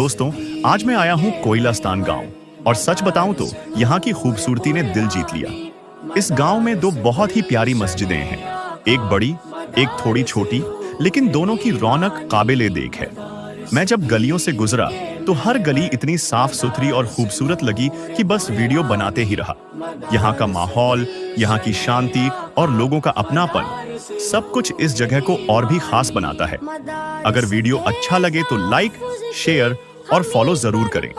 दोस्तों, आज मैं आया हूँ कोयलास्तान गांव और सच बताऊं तो यहाँ की खूबसूरती ने दिल जीत लिया। इस गांव में दो बहुत ही प्यारी मस्जिदें हैं, एक बड़ी, एक थोड़ी छोटी, लेकिन दोनों की रौनक काबिले देख है। मैं जब गलियों से गुजरा तो हर गली इतनी साफ सुथरी और खूबसूरत लगी कि बस वीडियो बनाते ही रहा। यहाँ का माहौल, यहाँ की शांति और लोगों का अपनापन, सब कुछ इस जगह को और भी खास बनाता है। अगर वीडियो अच्छा लगे तो लाइक, शेयर और फॉलो जरूर करें।